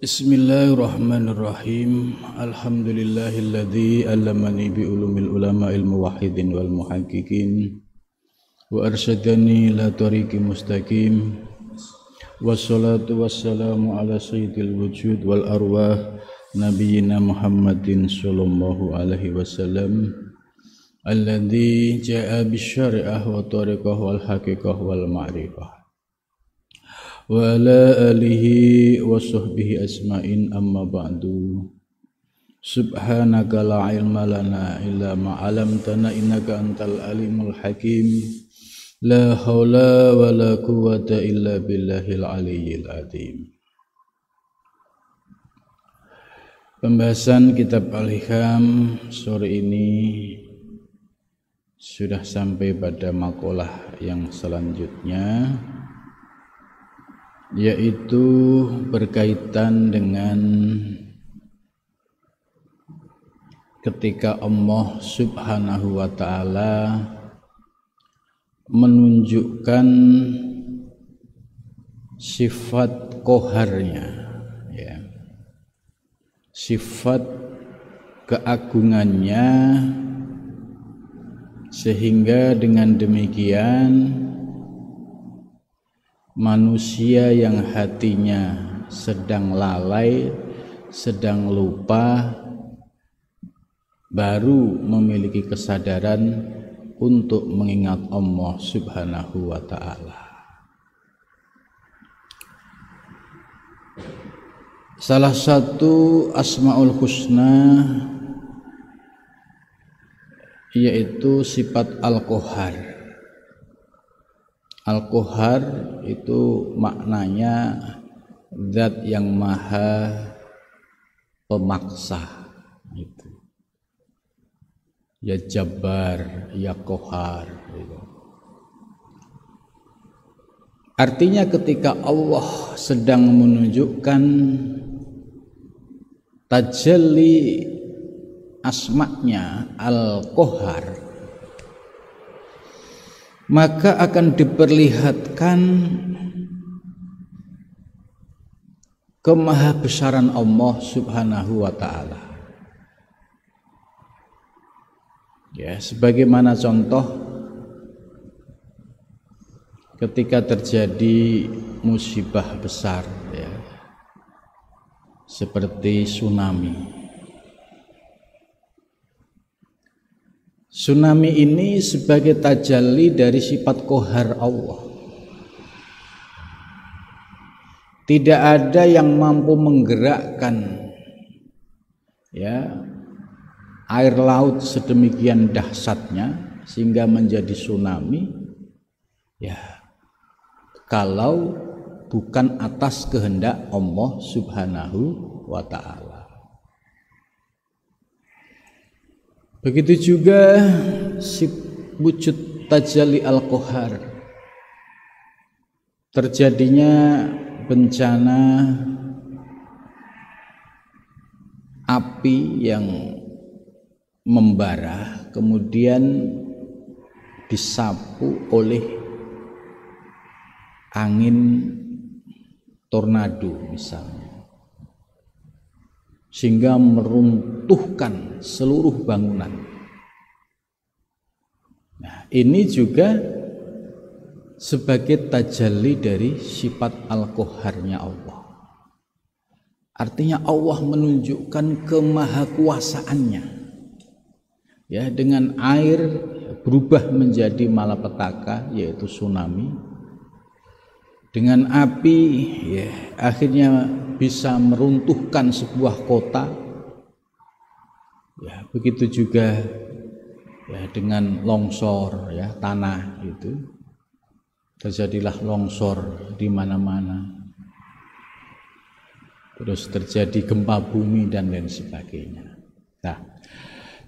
Bismillahirrahmanirrahim. Alhamdulillahilladzi 'allamani bi ulumil ulama'il muwahhidin wal muhaqqiqin wa arsyadani ila tariqi mustaqim. Wassalatu wassalamu ala sayyidil wujud wal arwah nabiyyina Muhammadin sallallahu alaihi wasallam alladzi jaa'a bisyari'ah wa tariqah wal haqiqah wal ma'rifah wa ala alihi wa sahbihi asma'in amma ba'du. Subhanaka la ilma lana illa ma 'allamtana innaka antal alimul hakim. La haula wa la quwwata illa billahil aliyyil azim. Pembahasan kitab Al-Hikam sore ini sudah sampai pada makalah yang selanjutnya, yaitu berkaitan dengan ketika Allah Subhanahu wa ta'ala menunjukkan sifat qoharnya, ya, sifat keagungannya, sehingga dengan demikian manusia yang hatinya sedang lalai, sedang lupa, baru memiliki kesadaran untuk mengingat Allah Subhanahu wa ta'ala. Salah satu Asmaul Husna yaitu sifat Al-Qahhar. Al-Qahhar itu maknanya zat yang maha pemaksa, itu. Ya Jabbar, ya Qahhar, gitu. Artinya ketika Allah sedang menunjukkan tajalli asma'nya Al-Qahhar, maka akan diperlihatkan kemahabesaran Allah Subhanahu wa ta'ala. Ya, sebagaimana contoh ketika terjadi musibah besar, ya, seperti tsunami. Tsunami ini sebagai tajalli dari sifat qahar Allah. Tidak ada yang mampu menggerakkan, ya, air laut sedemikian dahsyatnya sehingga menjadi tsunami, ya, kalau bukan atas kehendak Allah Subhanahu wa ta'ala. Begitu juga wujud tajalli Al-Qahhar, terjadinya bencana api yang membara kemudian disapu oleh angin tornado misalnya, sehingga meruntuhkan seluruh bangunan. Nah, ini juga sebagai tajalli dari sifat Al-Qahharnya Allah. Artinya Allah menunjukkan kemahakuasaannya, ya, dengan air berubah menjadi malapetaka, yaitu tsunami. Dengan api, ya, akhirnya bisa meruntuhkan sebuah kota. Ya, begitu juga, ya, dengan longsor, ya, tanah itu. Terjadilah longsor di mana-mana. Terus terjadi gempa bumi dan lain sebagainya. Nah,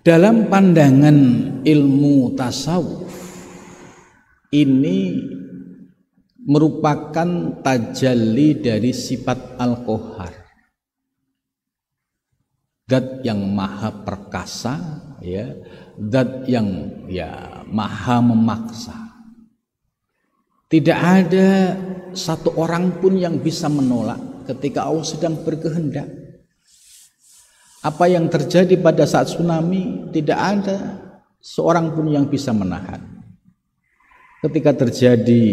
dalam pandangan ilmu tasawuf, ini merupakan tajalli dari sifat Al-Qahhar, zat yang maha perkasa, ya, zat yang, ya, maha memaksa. Tidak ada satu orang pun yang bisa menolak ketika Allah sedang berkehendak. Apa yang terjadi pada saat tsunami tidak ada seorang pun yang bisa menahan. Ketika terjadi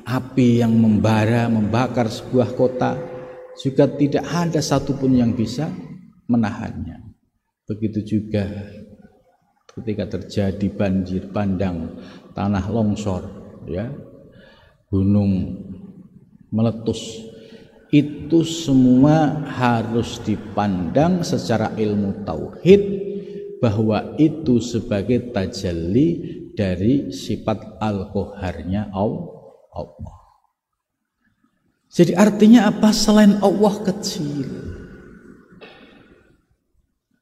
api yang membakar sebuah kota, juga tidak ada satupun yang bisa menahannya. Begitu juga ketika terjadi banjir bandang, tanah longsor, gunung meletus, itu semua harus dipandang secara ilmu tauhid bahwa itu sebagai tajalli dari sifat al-qaharnya Allah. Jadi artinya apa? Selain Allah kecil.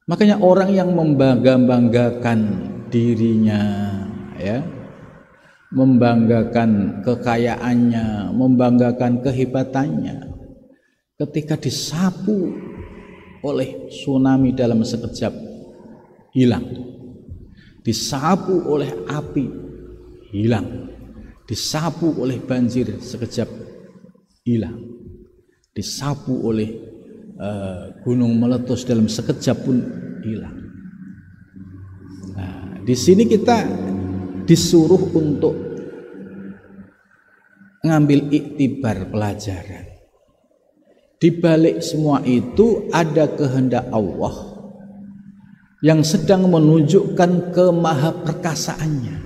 Makanya orang yang membangga-banggakan dirinya, membanggakan kekayaannya, membanggakan kehebatannya, ketika disapu oleh tsunami dalam sekejap hilang, disapu oleh api hilang, disapu oleh banjir sekejap hilang, disapu oleh gunung meletus dalam sekejap pun hilang. Nah, di sini kita disuruh untuk ngambil iktibar pelajaran. Di balik semua itu ada kehendak Allah yang sedang menunjukkan kemahaperkasaannya.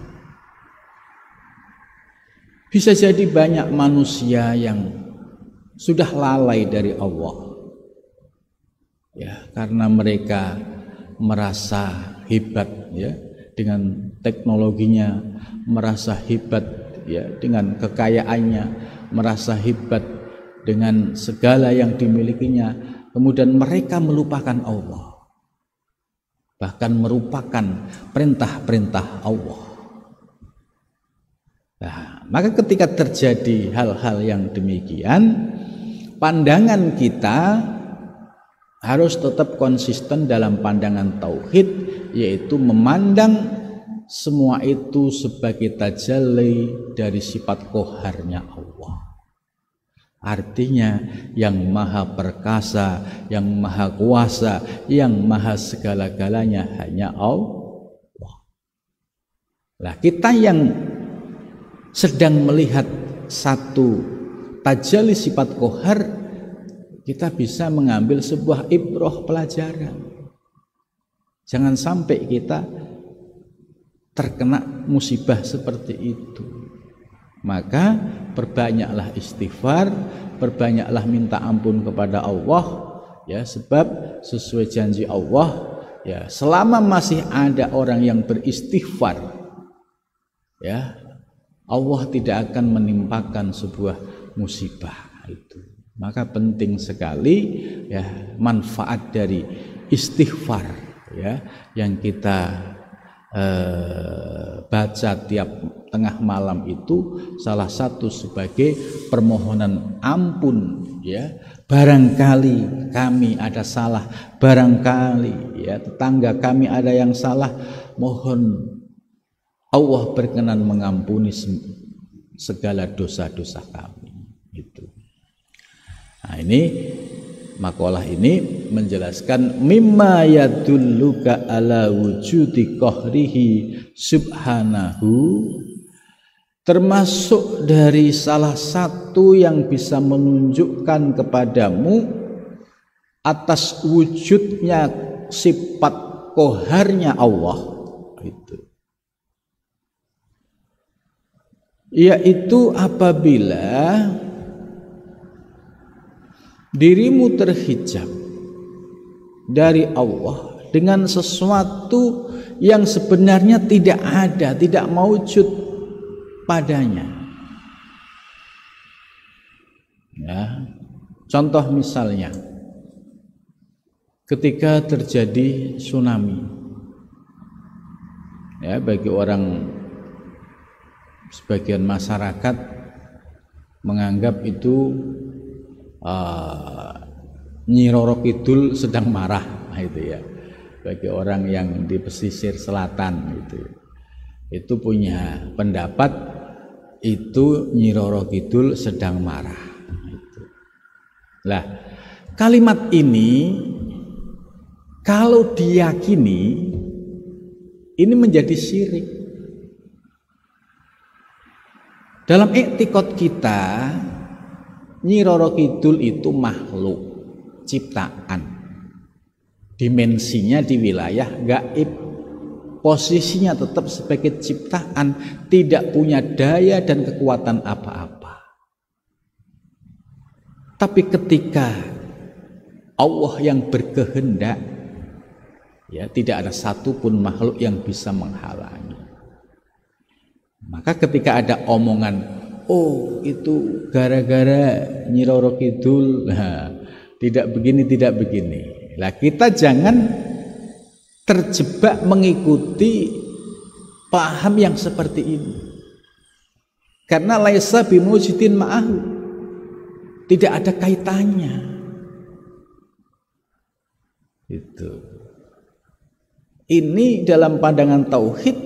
Bisa jadi banyak manusia yang sudah lalai dari Allah, karena mereka merasa hebat dengan teknologinya, merasa hebat dengan kekayaannya, merasa hebat dengan segala yang dimilikinya, kemudian mereka melupakan Allah, bahkan merupakan perintah-perintah Allah. Nah, maka ketika terjadi hal-hal yang demikian, pandangan kita harus tetap konsisten dalam pandangan tauhid, yaitu memandang semua itu sebagai tajalli dari sifat qaharnya Allah. Artinya yang maha perkasa, yang maha kuasa, yang maha segala-galanya hanya Allah. Lah kita yang sedang melihat satu tajalli sifat qahar, kita bisa mengambil sebuah ibrah pelajaran. Jangan sampai kita terkena musibah seperti itu. Maka perbanyaklah istighfar, perbanyaklah minta ampun kepada Allah, sebab sesuai janji Allah, selama masih ada orang yang beristighfar, Allah tidak akan menimpakan sebuah musibah itu. Maka penting sekali manfaat dari istighfar yang kita baca tiap tengah malam itu salah satu sebagai permohonan ampun. Barangkali kami ada salah, barangkali tetangga kami ada yang salah, mohon Allah berkenan mengampuni segala dosa-dosa kami. Itu. Nah, ini makalah ini menjelaskan mimma yadulluka ala wujudi qahrihi subhanahu, termasuk dari salah satu yang bisa menunjukkan kepadamu atas wujudnya sifat qaharnya Allah itu, yaitu apabila dirimu terhijab dari Allah dengan sesuatu yang sebenarnya tidak ada, tidak maujud padanya. Contoh misalnya ketika terjadi tsunami, bagi orang sebagian masyarakat menganggap itu Nyi Roro Kidul sedang marah, itu bagi orang yang di pesisir selatan itu punya pendapat itu Nyi Roro Kidul sedang marah. Lah, kalimat ini kalau diyakini ini menjadi syirik. Dalam iktikad kita, Nyi Roro Kidul itu makhluk ciptaan. Dimensinya di wilayah gaib. Posisinya tetap sebagai ciptaan, tidak punya daya dan kekuatan apa-apa. Tapi ketika Allah yang berkehendak, ya tidak ada satupun makhluk yang bisa menghalangi. Maka ketika ada omongan, oh itu gara-gara Nyi Roro Kidul, tidak begini. Lah kita jangan terjebak mengikuti paham yang seperti ini. Karena laisa bimujidin ma'ahu, tidak ada kaitannya. Itu. Ini dalam pandangan tauhid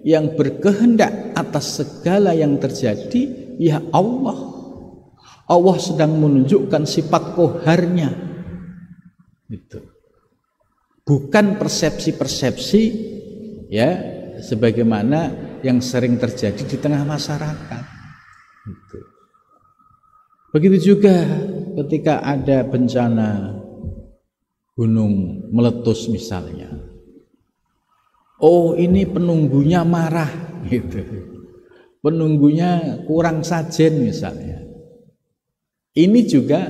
yang berkehendak atas segala yang terjadi, ya Allah. Allah sedang menunjukkan sifat qaharnya. Itu. Bukan persepsi-persepsi ya sebagaimana yang sering terjadi di tengah masyarakat. Itu. Begitu juga ketika ada bencana gunung meletus misalnya. Oh ini penunggunya marah gitu. Penunggunya kurang sajen misalnya. Ini juga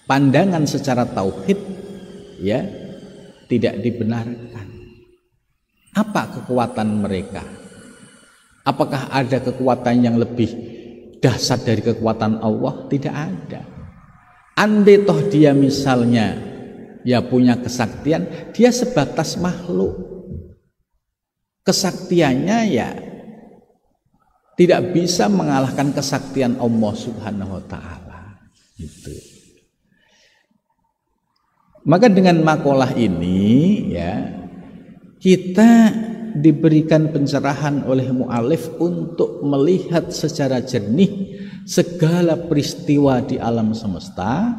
pandangan secara tauhid ya tidak dibenarkan. Apa kekuatan mereka? Apakah ada kekuatan yang lebih dahsyat dari kekuatan Allah? Tidak ada. Andai toh dia misalnya ya punya kesaktian, dia sebatas makhluk. Kesaktiannya ya tidak bisa mengalahkan kesaktian Allah Subhanahu wa taala. Gitu. Maka dengan makalah ini ya kita diberikan pencerahan oleh mu'alif untuk melihat secara jernih segala peristiwa di alam semesta.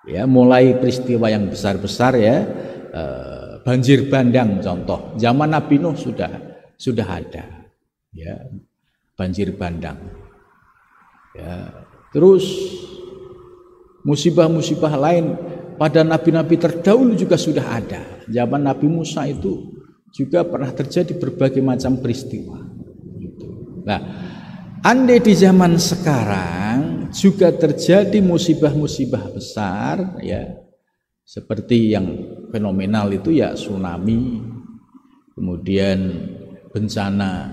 Ya, mulai peristiwa yang besar-besar ya, banjir bandang contoh. Zaman Nabi Nuh sudah ada, ya, banjir bandang. Ya, terus musibah-musibah lain pada nabi-nabi terdahulu juga sudah ada. Zaman Nabi Musa itu juga pernah terjadi berbagai macam peristiwa. Nah, andai di zaman sekarang juga terjadi musibah-musibah besar ya seperti yang fenomenal itu ya tsunami, kemudian bencana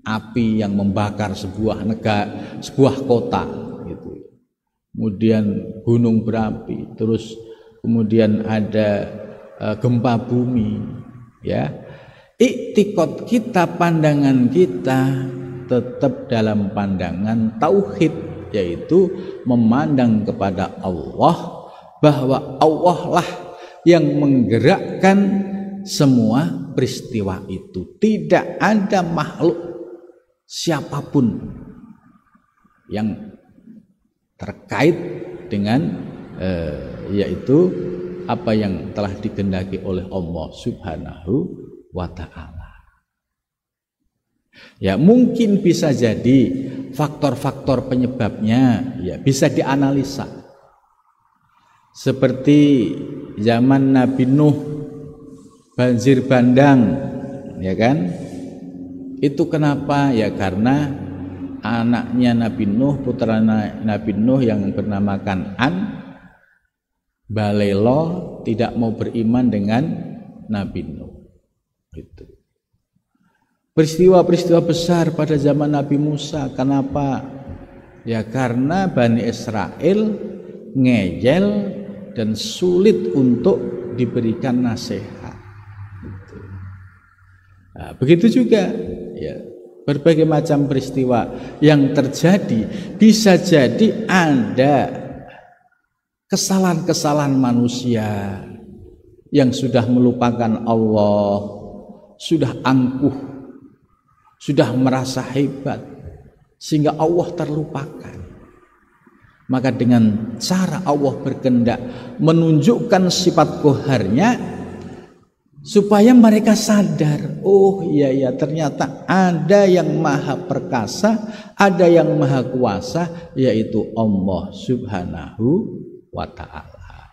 api yang membakar sebuah negara, sebuah kota gitu. Kemudian gunung berapi, terus kemudian ada gempa bumi ya. Iktikad kita, pandangan kita tetap dalam pandangan tauhid, yaitu memandang kepada Allah bahwa Allah lah yang menggerakkan semua peristiwa itu. Tidak ada makhluk siapapun yang terkait dengan yaitu apa yang telah dikehendaki oleh Allah Subhanahu wa ta'ala. Ya mungkin bisa jadi faktor-faktor penyebabnya ya bisa dianalisa. Seperti zaman Nabi Nuh banjir bandang ya kan? Itu kenapa? Ya karena anaknya Nabi Nuh, putra Nabi Nuh yang bernama Kan'an balelo tidak mau beriman dengan Nabi Nuh. Gitu. Peristiwa-peristiwa besar pada zaman Nabi Musa, kenapa? Ya karena Bani Israel ngeyel dan sulit untuk diberikan nasihat. Gitu. Nah, begitu juga ya berbagai macam peristiwa yang terjadi, bisa jadi ada kesalahan-kesalahan manusia yang sudah melupakan Allah, sudah angkuh, sudah merasa hebat sehingga Allah terlupakan. Maka dengan cara Allah berkehendak menunjukkan sifat qaharnya, supaya mereka sadar, oh iya ya, ternyata ada yang maha perkasa, ada yang maha kuasa, yaitu Allah Subhanahu wa ta'ala.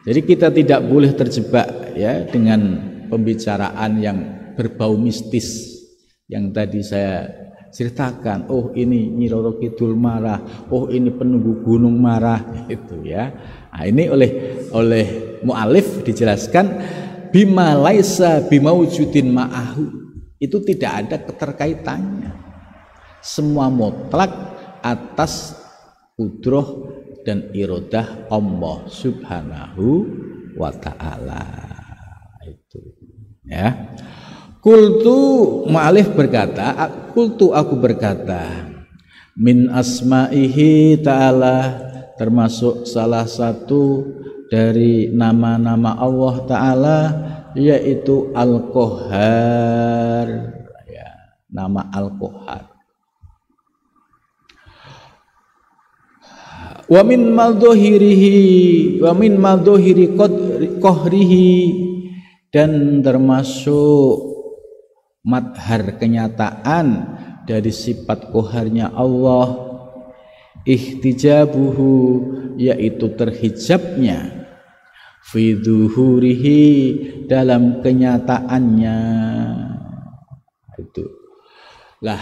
Jadi kita tidak boleh terjebak ya dengan pembicaraan yang berbau mistis yang tadi saya ceritakan. Oh ini Nyi Roro Kidul marah, oh ini penunggu gunung marah, itu ya. Nah, ini oleh mu'alif dijelaskan bima laisa bimaujudin ma'ahu, itu tidak ada keterkaitannya, semua mutlak atas qudrah dan iradah Allah Subhanahu wa ta'ala. Itu ya. Qultu, mu'alif berkata, qultu aku berkata, min asma'ihi ta'ala, termasuk salah satu dari nama-nama Allah Ta'ala, yaitu Al-Qahhar ya, nama Al-Qahhar. Wa min madhahirihi qahrihi, dan termasuk madhar kenyataan dari sifat qaharnya Allah, ihtijabuhu, yaitu terhijabnya, fi dhuhurihi, dalam kenyataannya. Itu lah,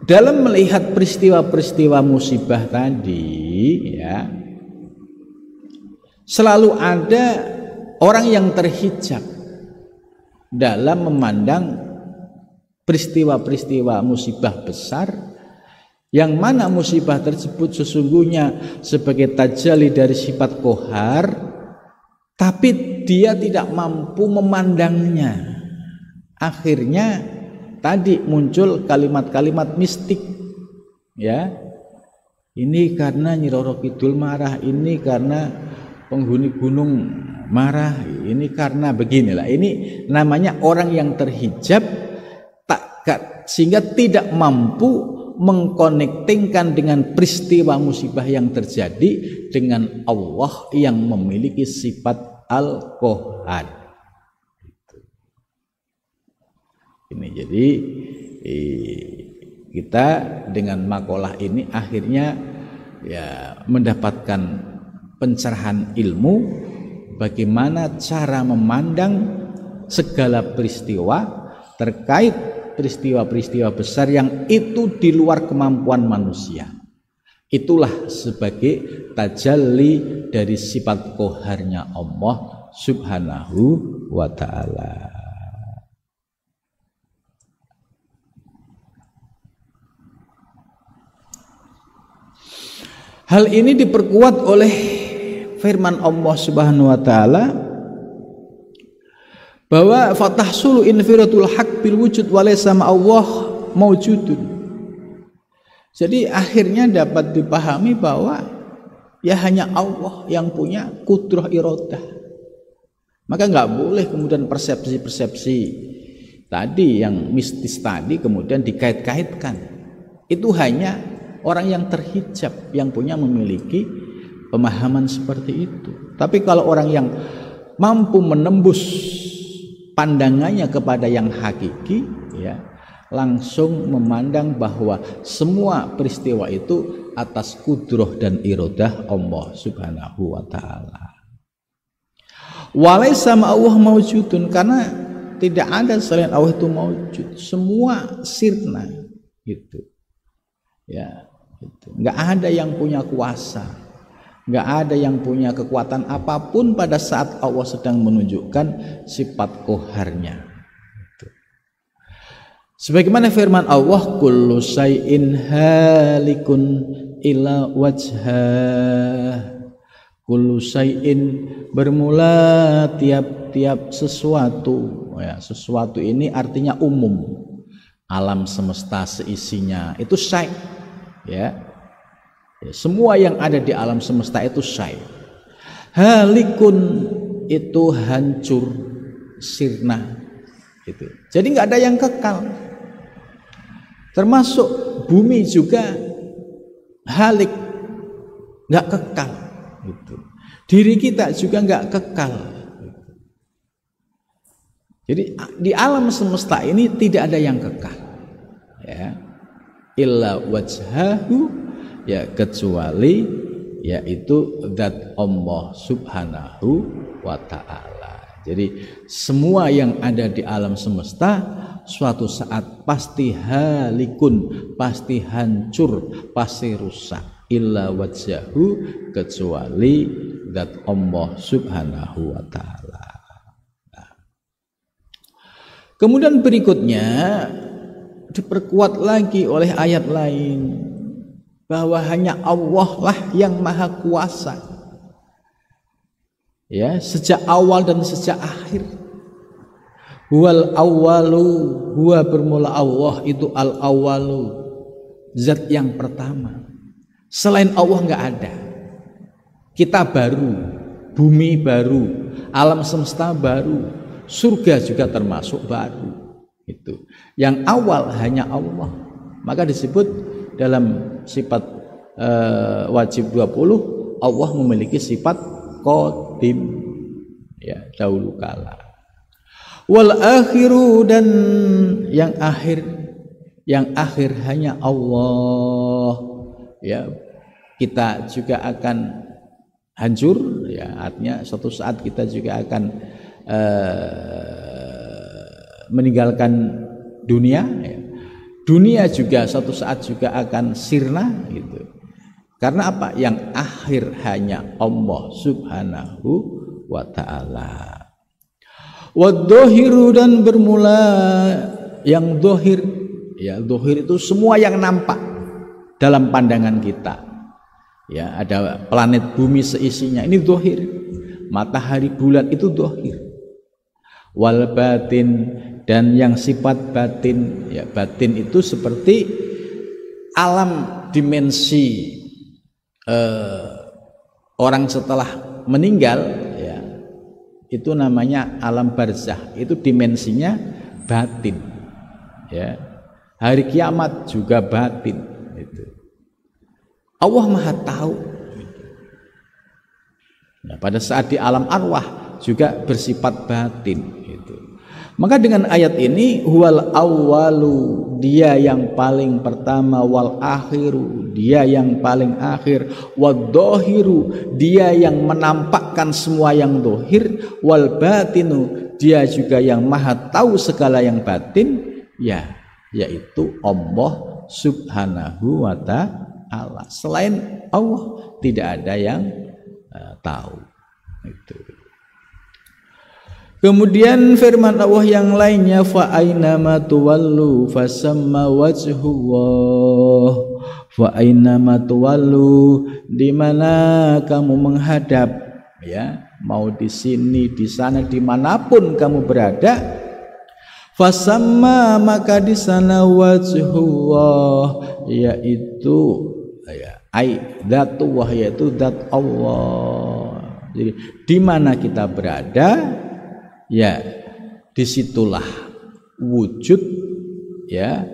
dalam melihat peristiwa-peristiwa musibah tadi ya, selalu ada orang yang terhijab dalam memandang peristiwa-peristiwa musibah besar, yang mana musibah tersebut sesungguhnya sebagai tajalli dari sifat qahar, tapi dia tidak mampu memandangnya. Akhirnya tadi muncul kalimat-kalimat mistik ya, ini karena Nyi Roro Kidul marah, ini karena penghuni gunung marah, ini karena beginilah. Ini namanya orang yang terhijab, sehingga tidak mampu mengkonektingkan dengan peristiwa musibah yang terjadi dengan Allah yang memiliki sifat Al-Qahhar. Ini jadi kita dengan makalah ini akhirnya ya mendapatkan pencerahan ilmu bagaimana cara memandang segala peristiwa terkait peristiwa-peristiwa besar yang itu di luar kemampuan manusia. Itulah sebagai tajalli dari sifat qaharnya Allah Subhanahu wa ta'ala. Hal ini diperkuat oleh firman Allah Subhanahu wa ta'ala bahwa fatahsulu infiratul haq bil wujud walaysa ma'allah mawjudun. Jadi akhirnya dapat dipahami bahwa ya hanya Allah yang punya qudrah iradah. Maka nggak boleh kemudian persepsi-persepsi tadi yang mistis tadi kemudian dikait-kaitkan. Itu hanya orang yang terhijab yang memiliki pemahaman seperti itu. Tapi kalau orang yang mampu menembus pandangannya kepada yang hakiki ya, langsung memandang bahwa semua peristiwa itu atas qudrah dan iradah Allah Subhanahu wa ta'ala. Walaysa ma'allah mawjudun, karena tidak ada selain Allah itu mawjud, semua sirna gitu. Ya, gitu. Enggak ada yang punya kuasa, nggak ada yang punya kekuatan apapun pada saat Allah sedang menunjukkan sifat qaharnya. Sebagaimana firman Allah, kullu syai'in halikun ila wajhah. Kullu syai'in, bermula tiap-tiap sesuatu ya, sesuatu ini artinya umum, alam semesta seisinya itu syai' ya. Semua yang ada di alam semesta itu syai'. Halikun itu hancur, sirna gitu. Jadi nggak ada yang kekal. Termasuk bumi juga halik nggak kekal. Gitu. Diri kita juga nggak kekal. Jadi di alam semesta ini tidak ada yang kekal. Ya. Illa wajhahu, ya kecuali yaitu zat Allah subhanahu wa ta'ala. Jadi semua yang ada di alam semesta suatu saat pasti halikun, pasti hancur, pasti rusak. Illa wajhahu, kecuali zat Allah subhanahu wa ta'ala. Nah. Kemudian berikutnya diperkuat lagi oleh ayat lain bahwa hanya Allah lah yang maha kuasa, ya, sejak awal dan sejak akhir. Huwal awwalu, huwa bermula Allah itu al awwalu, zat yang pertama. Selain Allah nggak ada. Kita baru, bumi baru, alam semesta baru, surga juga termasuk baru. Itu yang awal hanya Allah. Maka disebut dalam sifat wajib 20, Allah memiliki sifat qadim, ya, dahulu kala. Wal akhiru, dan yang akhir hanya Allah. Ya, kita juga akan hancur, ya, artinya suatu saat kita juga akan meninggalkan dunia, ya. Dunia juga suatu saat juga akan sirna, gitu. Karena apa? Yang akhir hanya Allah subhanahu wa ta'ala. Wadzohiru, dan bermula yang dohir, ya, dohir itu semua yang nampak dalam pandangan kita, ya, ada planet bumi seisinya, ini dohir. Matahari, bulan itu dohir. Wal batin, dan yang sifat batin, ya, batin itu seperti alam dimensi orang setelah meninggal, ya, itu namanya alam barzakh, itu dimensinya batin, ya. Hari kiamat juga batin, itu. Allah maha tahu. Nah, pada saat di alam arwah juga bersifat batin, itu. Maka dengan ayat ini, huwal awwalu, dia yang paling pertama, wal akhiru, dia yang paling akhir, wadzohiru, dia yang menampakkan semua yang dohir, wal batinu, dia juga yang maha tahu segala yang batin, ya, yaitu Allah subhanahu wa ta'ala. Selain Allah tidak ada yang tahu. Itu. Kemudian firman Allah yang lainnya, fa ainama tuwallu fasamma wajhullah. Fa ainama tuwallu, di mana kamu menghadap, ya, mau di sini, di sana, dimanapun kamu berada, fasamma, maka di sana wajhullah, yaitu, ya, dzatullah, yaitu zat Allah. Jadi di mana kita berada, ya, disitulah wujud, ya,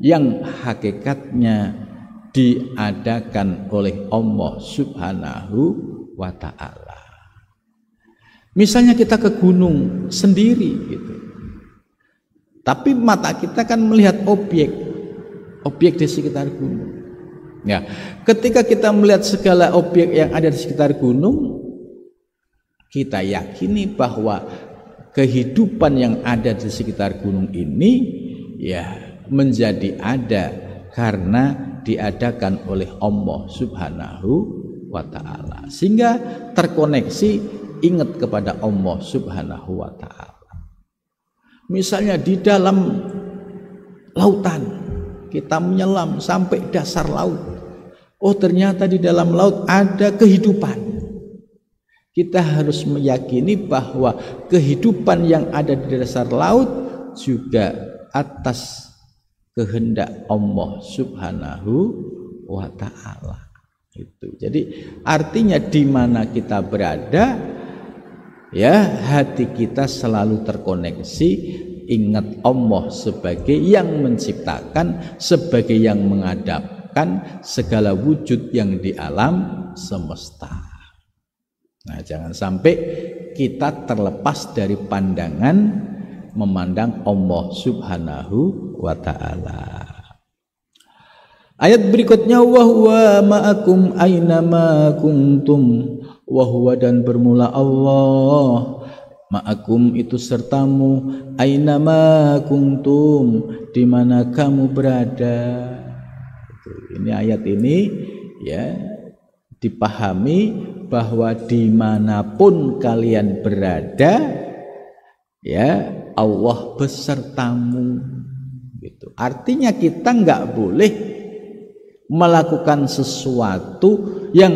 yang hakikatnya diadakan oleh Allah subhanahu wa ta'ala. Misalnya kita ke gunung sendiri, gitu, tapi mata kita kan melihat objek di sekitar gunung. Ya, ketika kita melihat segala objek yang ada di sekitar gunung, kita yakini bahwa kehidupan yang ada di sekitar gunung ini, ya, menjadi ada karena diadakan oleh Allah subhanahu wa ta'ala, sehingga terkoneksi, ingat kepada Allah subhanahu wa ta'ala. Misalnya di dalam lautan, kita menyelam sampai dasar laut, oh ternyata di dalam laut ada kehidupan. Kita harus meyakini bahwa kehidupan yang ada di dasar laut juga atas kehendak Allah subhanahu wa ta'ala. Itu. Jadi artinya di mana kita berada, ya, hati kita selalu terkoneksi, ingat Allah sebagai yang menciptakan, sebagai yang mengadapkan segala wujud yang di alam semesta. Nah, jangan sampai kita terlepas dari pandangan memandang Allah Subhanahu wa ta'ala. Ayat berikutnya, wa huwa ma'akum aina ma kuntum, wa huwa dan bermula Allah, ma'akum itu sertamu, aina ma kuntum di mana kamu berada. Ini ayat ini ya dipahami bahwa dimanapun kalian berada, ya Allah besertamu. Gitu. Artinya kita nggak boleh melakukan sesuatu yang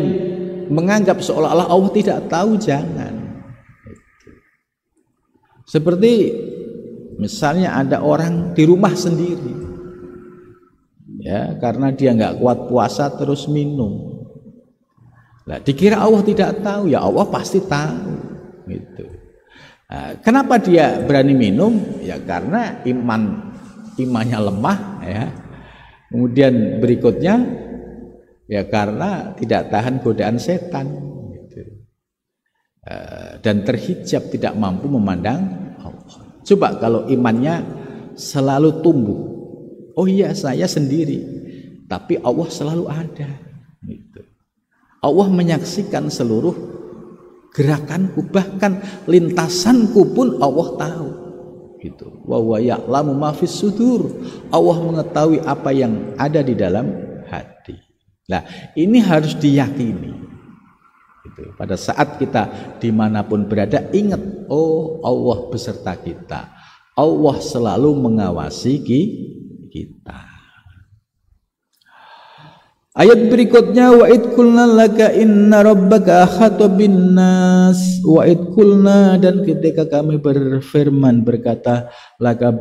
menganggap seolah-olah Allah tidak tahu, jangan. Gitu. Seperti misalnya ada orang di rumah sendiri, ya karena dia nggak kuat puasa terus minum. Nah, dikira Allah tidak tahu, ya Allah pasti tahu. Gitu. Nah, kenapa dia berani minum? Ya karena imannya lemah, ya. Kemudian berikutnya, ya karena tidak tahan godaan setan, gitu. Dan terhijab, tidak mampu memandang Allah. Coba kalau imannya selalu tumbuh, oh iya saya sendiri, tapi Allah selalu ada. Gitu. Allah menyaksikan seluruh gerakanku, bahkan lintasanku pun Allah tahu. Gitu. Wa huwa ya'lamu ma fis sudur. Allah mengetahui apa yang ada di dalam hati. Nah, ini harus diyakini. Gitu. Pada saat kita dimanapun berada, ingat, oh Allah beserta kita. Allah selalu mengawasi kita. Ayat berikutnya, wa id qulna laka inna rabbaka ahata bin nas. Wa id qulna, dan ketika kami berfirman berkata laka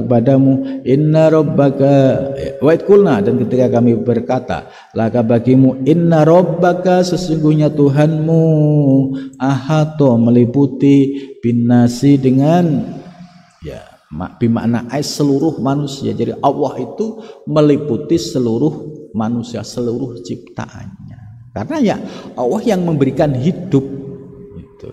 kepadamu, inna rabbaka, wa id qulna, dan ketika kami berkata laka bagimu, inna rabbaka, sesungguhnya Tuhanmu, ahata meliputi bin nasi dengan, ya bimakna seluruh manusia. Jadi Allah itu meliputi seluruh manusia, seluruh ciptaannya. Karena ya Allah yang memberikan hidup. Gitu.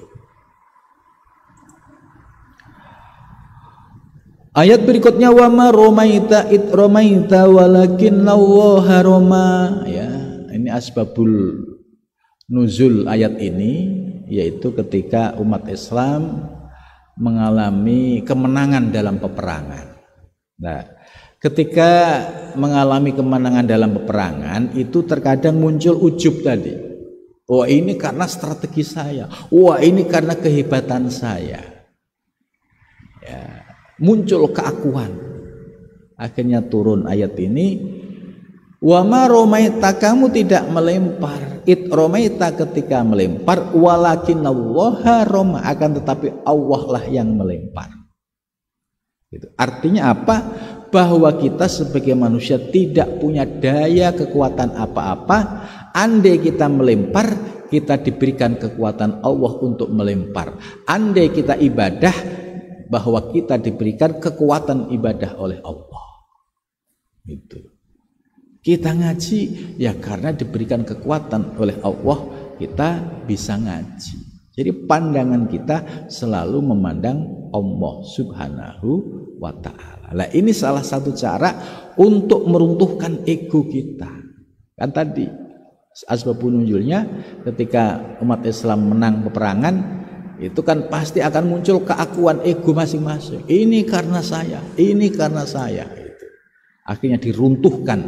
Ayat berikutnya, wa ma romaita id romaita walakinnallaha roma. Ya, ini asbabul nuzul ayat ini, yaitu ketika umat Islam mengalami kemenangan dalam peperangan. Nah, ketika mengalami kemenangan dalam peperangan itu terkadang muncul ujub tadi. Wah, ini karena strategi saya. Wah, ini karena kehebatan saya. Ya, muncul keakuan. Akhirnya turun ayat ini. Wa ma romaita, kamu tidak melempar. It romaita, ketika melempar, walakinallaha roma, akan tetapi Allah lah yang melempar. Gitu. Artinya apa? Bahwa kita sebagai manusia tidak punya daya kekuatan apa-apa. Andai kita melempar, kita diberikan kekuatan Allah untuk melempar. Andai kita ibadah, bahwa kita diberikan kekuatan ibadah oleh Allah. Gitu. Kita ngaji, ya karena diberikan kekuatan oleh Allah, kita bisa ngaji. Jadi pandangan kita selalu memandang Allah Subhanahu wa ta'ala. Nah, ini salah satu cara untuk meruntuhkan ego kita. Kan tadi asbabun nuzulnya ketika umat Islam menang peperangan, itu kan pasti akan muncul keakuan ego masing-masing. Ini karena saya, ini karena saya. Itu akhirnya diruntuhkan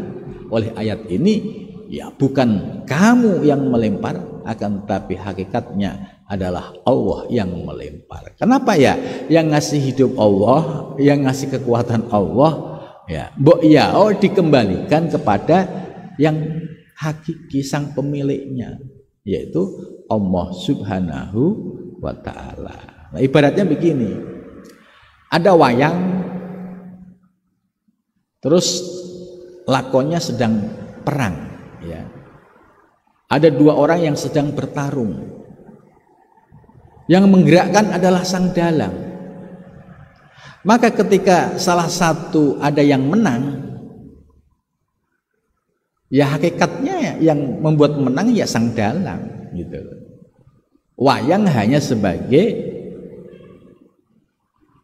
oleh ayat ini. Ya bukan kamu yang melempar, akan tetapi hakikatnya adalah Allah yang melempar. Kenapa ya? Yang ngasih hidup Allah, yang ngasih kekuatan Allah, ya dikembalikan kepada yang hakiki, sang pemiliknya, yaitu Allah Subhanahu wa ta'ala. Nah, ibaratnya begini, ada wayang, terus lakonnya sedang perang, ya. Ada dua orang yang sedang bertarung. Yang menggerakkan adalah sang dalang. Maka ketika salah satu ada yang menang, ya hakikatnya yang membuat menang ya sang dalang gitu. Wayang hanya sebagai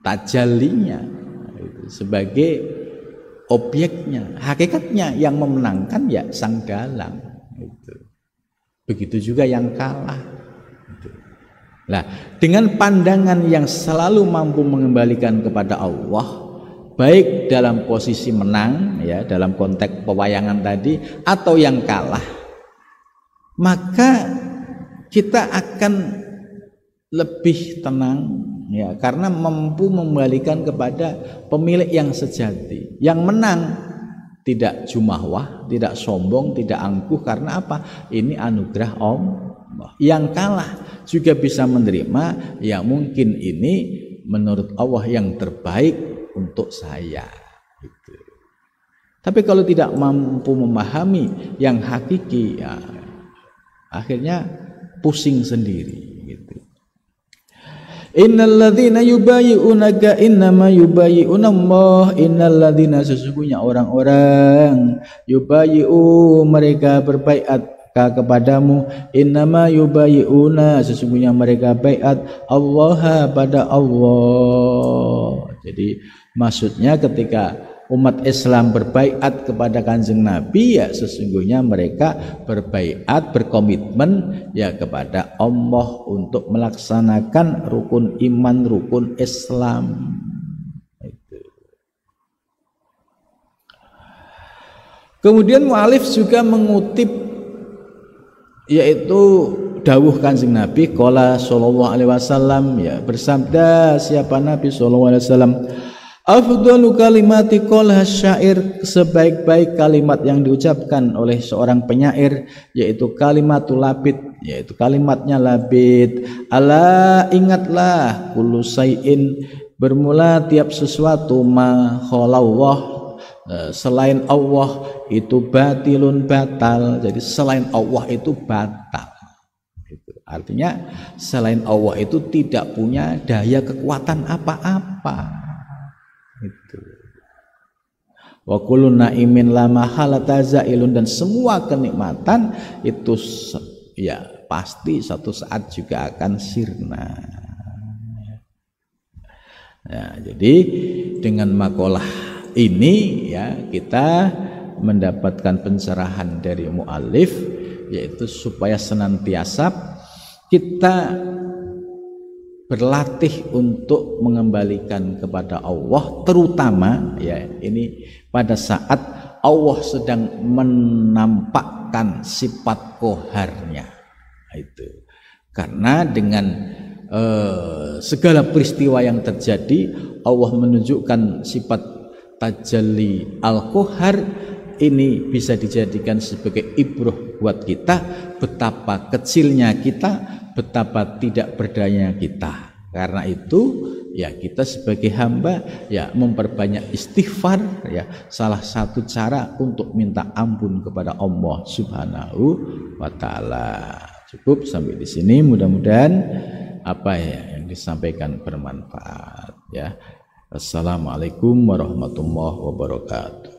tajallinya, sebagai objeknya. Hakikatnya yang memenangkan ya sang dalang gitu. Begitu juga yang kalah gitu. Nah, dengan pandangan yang selalu mampu mengembalikan kepada Allah, baik dalam posisi menang ya dalam konteks pewayangan tadi atau yang kalah, maka kita akan lebih tenang ya karena mampu mengembalikan kepada pemilik yang sejati. Yang menang tidak jumahwah, tidak sombong, tidak angkuh, karena apa? Ini anugerah Allah. Yang kalah juga bisa menerima, ya mungkin ini menurut Allah yang terbaik untuk saya gitu. Tapi kalau tidak mampu memahami yang hakiki ya akhirnya pusing sendiri gitu. Innalladzina yubayyi'unaka innama yubayyi'una Allah. Innalladzina, sesungguhnya orang-orang yubayyi'u, mereka berbaiat kepadamu. Innama yubayyi'una, sesungguhnya mereka baiat Allah, pada Allah. Jadi maksudnya ketika umat Islam berbaiat kepada Kanjeng Nabi, ya sesungguhnya mereka berbaiat, berkomitmen ya kepada Allah untuk melaksanakan rukun iman, rukun Islam. Kemudian mu'alif juga mengutip yaitu dawuh Kanjeng Nabi qala sallallahu alaihi wasallam, ya bersabda siapa Nabi sallallahu alaihi wasallam, afdalu kalimati qala syair, sebaik-baik kalimat yang diucapkan oleh seorang penyair yaitu kalimatul labid, yaitu kalimatnya labid. Ala, ingatlah, kullu syai'in, bermula tiap sesuatu, ma khalallah, selain Allah itu batilun, batal. Jadi selain Allah itu batal. Artinya selain Allah itu tidak punya daya kekuatan apa-apa. Wa kullu na'imin la mahalata zailun, dan semua kenikmatan itu ya pasti satu saat juga akan sirna. Ya, jadi dengan makalah ini ya kita mendapatkan pencerahan dari mu'alif, yaitu supaya senantiasa kita berlatih untuk mengembalikan kepada Allah, terutama ya ini pada saat Allah sedang menampakkan sifat qoharnya itu. Karena dengan segala peristiwa yang terjadi, Allah menunjukkan sifat tajalli al-qohar ini bisa dijadikan sebagai ibroh buat kita, betapa kecilnya kita, betapa tidak berdayanya kita. Karena itu ya kita sebagai hamba ya memperbanyak istighfar, ya salah satu cara untuk minta ampun kepada Allah Subhanahu wa taala. Cukup sampai di sini, mudah-mudahan apa ya yang disampaikan bermanfaat ya. Assalamualaikum warahmatullahi wabarakatuh.